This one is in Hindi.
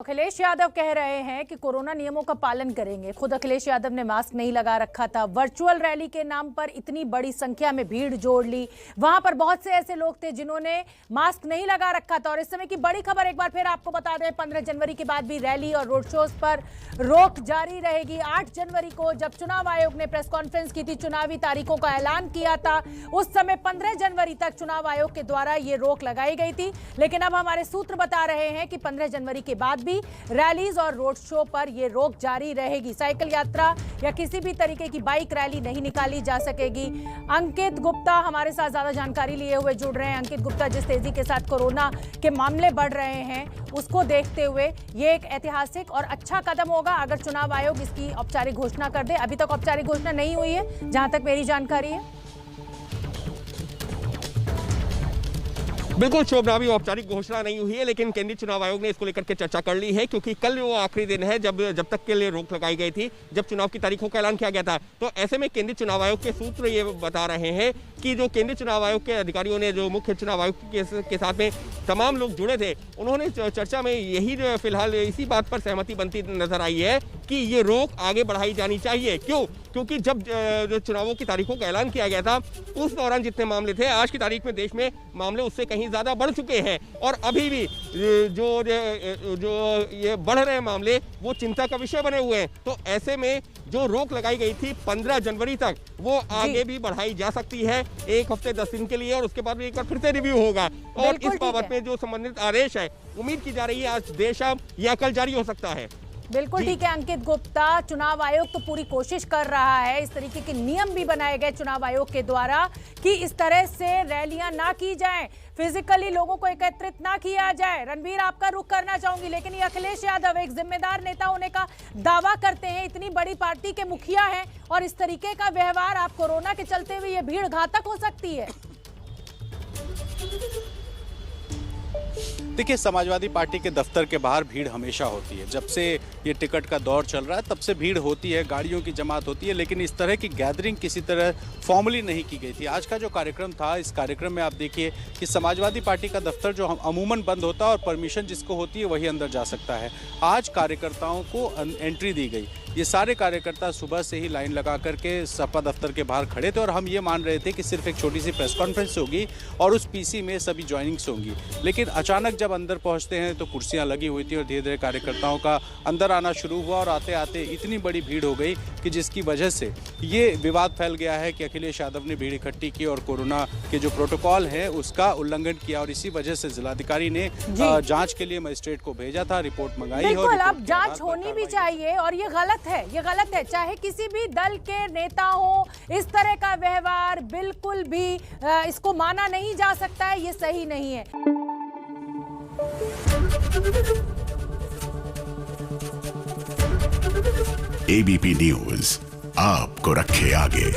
अखिलेश यादव कह रहे हैं कि कोरोना नियमों का पालन करेंगे। खुद अखिलेश यादव ने मास्क नहीं लगा रखा था। वर्चुअल रैली के नाम पर इतनी बड़ी संख्या में भीड़ जोड़ ली। वहां पर बहुत से ऐसे लोग थे जिन्होंने मास्क नहीं लगा रखा था। और इस समय की बड़ी खबर एक बार फिर आपको बता दें, 15 जनवरी के बाद भी रैली और रोड शोज पर रोक जारी रहेगी। 8 जनवरी को जब चुनाव आयोग ने प्रेस कॉन्फ्रेंस की थी, चुनावी तारीखों का ऐलान किया था, उस समय 15 जनवरी तक चुनाव आयोग के द्वारा ये रोक लगाई गई थी। लेकिन अब हमारे सूत्र बता रहे हैं कि 15 जनवरी के बाद भी रैलीज और रोड शो पर यह रोक जारी रहेगी। साइकिल यात्रा या किसी भी तरीके की बाइक रैली नहीं निकाली जा सकेगी। अंकित गुप्ता हमारे साथ ज्यादा जानकारी लिए हुए जुड़ रहे हैं। अंकित गुप्ता, जिस तेजी के साथ कोरोना के मामले बढ़ रहे हैं, उसको देखते हुए ये एक ऐतिहासिक और अच्छा कदम होगा अगर चुनाव आयोग इसकी औपचारिक घोषणा कर दे। अभी तक औपचारिक घोषणा नहीं हुई है जहां तक मेरी जानकारी है। बिल्कुल शोभना, अभी औपचारिक घोषणा नहीं हुई है, लेकिन केंद्रीय चुनाव आयोग ने इसको लेकर के चर्चा कर ली है, क्योंकि कल वो आखिरी दिन है जब तक के लिए रोक लगाई गई थी, जब चुनाव की तारीखों का ऐलान किया गया था। तो ऐसे में केंद्रीय चुनाव आयोग के सूत्र ये बता रहे हैं कि जो केंद्रीय चुनाव आयोग के अधिकारियों ने, जो मुख्य चुनाव आयुक्त के साथ में तमाम लोग जुड़े थे, उन्होंने चर्चा में यही फिलहाल इसी बात पर सहमति बनती नजर आई है कि ये रोक आगे बढ़ाई जानी चाहिए। क्योंकि जब जो चुनावों की तारीखों का ऐलान किया गया था, उस दौरान जितने मामले थे, आज की तारीख में देश में मामले उससे कहीं ज्यादा बढ़ चुके हैं। और अभी भी जो ये बढ़ रहे मामले वो चिंता का विषय बने हुए हैं। तो ऐसे में जो रोक लगाई गई थी 15 जनवरी तक, वो आगे भी बढ़ाई जा सकती है, 1 हफ्ते 10 दिन के लिए, और उसके बाद भी एक बार फिर से रिव्यू होगा। और इस बाबत में जो संबंधित आदेश है, उम्मीद की जा रही है आज देर शाम या कल जारी हो सकता है। बिल्कुल ठीक है अंकित गुप्ता, चुनाव आयोग तो पूरी कोशिश कर रहा है, इस तरीके के नियम भी बनाए गए चुनाव आयोग के द्वारा कि इस तरह से रैलियां ना की जाएं, फिजिकली लोगों को एकत्रित ना किया जाए। रणवीर, आपका रुख करना चाहूंगी, लेकिन ये अखिलेश यादव एक जिम्मेदार नेता होने का दावा करते हैं, इतनी बड़ी पार्टी के मुखिया हैं, और इस तरीके का व्यवहार आप कोरोना के चलते हुए ये भीड़ घातक हो सकती है। देखिए, समाजवादी पार्टी के दफ्तर के बाहर भीड़ हमेशा होती है। जब से ये टिकट का दौर चल रहा है तब से भीड़ होती है, गाड़ियों की जमात होती है, लेकिन इस तरह की गैदरिंग किसी तरह फॉर्मली नहीं की गई थी। आज का जो कार्यक्रम था, इस कार्यक्रम में आप देखिए कि समाजवादी पार्टी का दफ्तर जो अमूमन बंद होता है और परमिशन जिसको होती है वही अंदर जा सकता है, आज कार्यकर्ताओं को एंट्री दी गई। ये सारे कार्यकर्ता सुबह से ही लाइन लगा करके सपा दफ्तर के बाहर खड़े थे और हम ये मान रहे थे कि सिर्फ एक छोटी सी प्रेस कॉन्फ्रेंस होगी और उस पीसी में सभी ज्वाइनिंग्स होंगी। लेकिन अचानक जब अंदर पहुंचते हैं तो कुर्सियां लगी हुई थी और धीरे धीरे कार्यकर्ताओं का अंदर आना शुरू हुआ, और आते आते इतनी बड़ी भीड़ हो गई कि जिसकी वजह से ये विवाद फैल गया है कि अखिलेश यादव ने भीड़ इकट्ठी की और कोरोना के जो प्रोटोकॉल है उसका उल्लंघन किया, और इसी वजह से जिलाधिकारी ने जांच के लिए मजिस्ट्रेट को भेजा था, रिपोर्ट मंगाई। बिल्कुल, अब जांच होनी भी चाहिए, और ये गलत है, चाहे किसी भी दल के नेता हो, इस तरह का व्यवहार बिल्कुल भी इसको माना नहीं जा सकता है, ये सही नहीं है। एबीपी न्यूज आपको रखे आगे।